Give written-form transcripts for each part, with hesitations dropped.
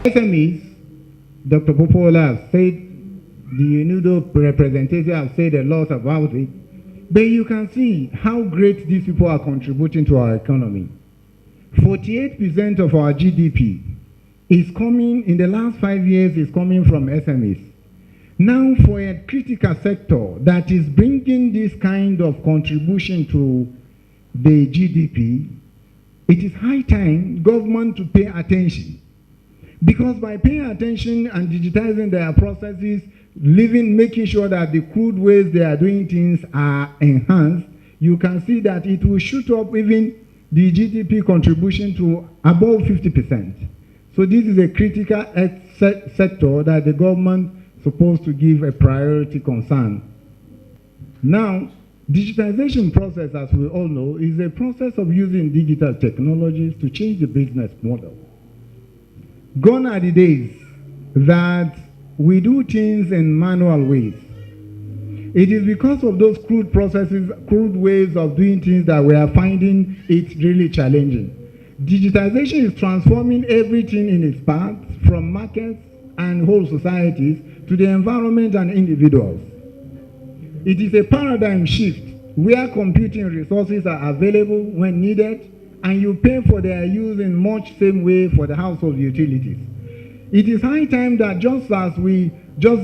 SMEs, Dr. Popola has said, the UNIDO representative has said a lot about it, but you can see how great these people are contributing to our economy. 48% of our GDP is coming, in the last 5 years, is coming from SMEs. Now, for a critical sector that is bringing this kind of contribution to the GDP, it is high time government to pay attention. Because by paying attention and digitizing their processes, making sure that the crude ways they are doing things are enhanced, you can see that it will shoot up even the GDP contribution to above 50%. So this is a critical sector that the government is supposed to give a priority concern. Now, digitization process, as we all know, is a process of using digital technologies to change the business model. Gone are the days that we do things in manual ways. It is because of those crude processes, crude ways of doing things that we are finding it really challenging. Digitization is transforming everything in its path, from markets and whole societies to the environment and individuals. It is a paradigm shift where computing resources are available when needed, and you pay for their use in much same way for the household utilities. It is high time that just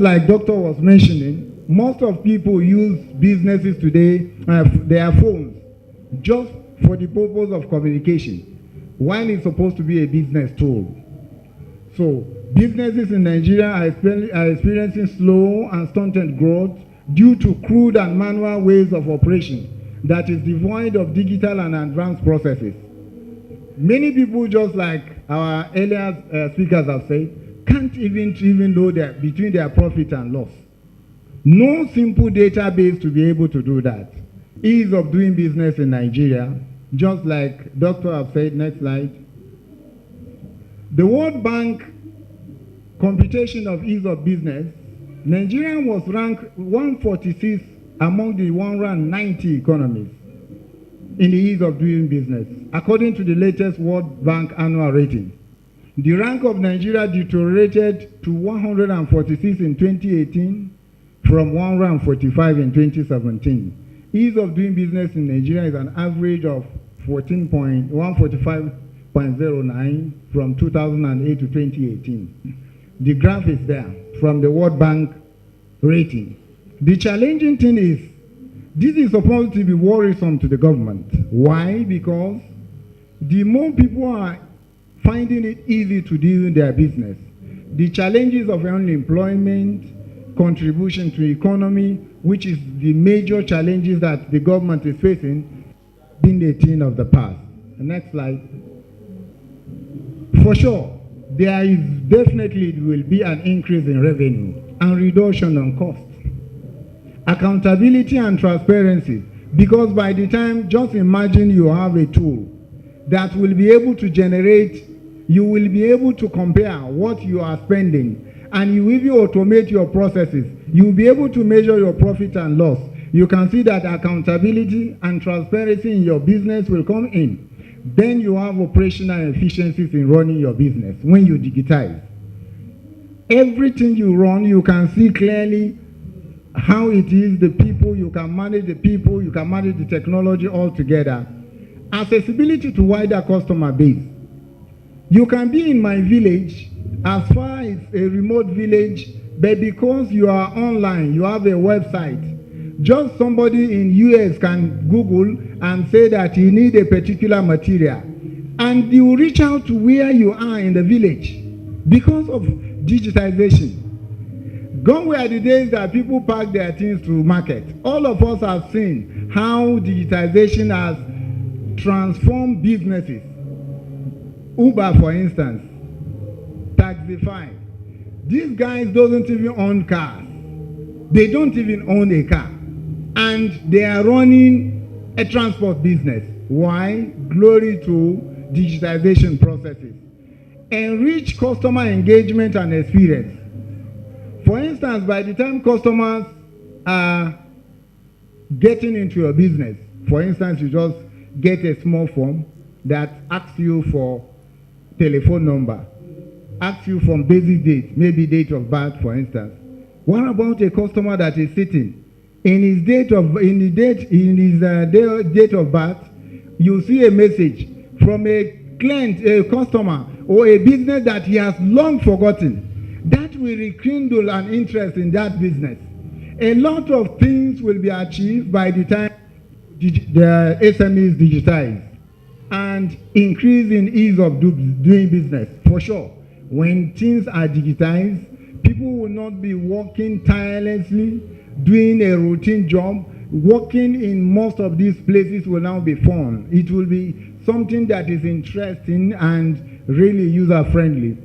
like Doctor was mentioning, most of people use businesses today, their phones, just for the purpose of communication, while it's supposed to be a business tool. So businesses in Nigeria are experiencing slow and stunted growth due to crude and manual ways of operation that is devoid of digital and advanced processes. Many people, just like our earlier speakers have said, can't even know between their profit and loss. No simple database to be able to do that. Ease of doing business in Nigeria, just like Doctor have said, next slide. The World Bank computation of ease of business, Nigeria was ranked 146 among the 190 economies in the ease of doing business, according to the latest World Bank annual rating. The rank of Nigeria deteriorated to 146 in 2018 from 145 in 2017. Ease of doing business in Nigeria is an average of 145.09 from 2008 to 2018. The graph is there from the World Bank rating. The challenging thing is, this is supposed to be worrisome to the government. Why? Because the more people are finding it easy to do their business, the challenges of unemployment, contribution to economy, which is the major challenges that the government is facing, being a thing of the past. The next slide. For sure, there is definitely will be an increase in revenue and reduction on costs. Accountability and transparency, because by the time, just imagine you have a tool that will be able to generate, you will be able to compare what you are spending, and you even automate your processes. You will be able to measure your profit and loss. You can see that accountability and transparency in your business will come in. Then you have operational efficiencies in running your business when you digitize. Everything you run, you can see clearly how it is, the people, you can manage the people, you can manage the technology all together. Accessibility to wider customer base. You can be in my village, as far as a remote village, but because you are online, you have a website, just somebody in US can Google and say that you need a particular material, and you reach out to where you are in the village because of digitization. Gone were the days that people pack their things to market. All of us have seen how digitization has transformed businesses. Uber, for instance, Taxify. These guys don't even own cars. They don't even own a car. And they are running a transport business. Why? Glory to digitization processes. Enrich customer engagement and experience. For instance, by the time customers are getting into your business, for instance, you just get a small form that asks you for telephone number. ask you from basic date, maybe date of birth, for instance. What about a customer that is sitting in his date of birth? You see a message from a client, a customer, or a business that he has long forgotten. That will rekindle an interest in that business. A lot of things will be achieved by the time the SME is digitized and increase in ease of doing business, for sure. When things are digitized, people will not be working tirelessly, doing a routine job. Working in most of these places will now be fun. It will be something that is interesting and really user-friendly.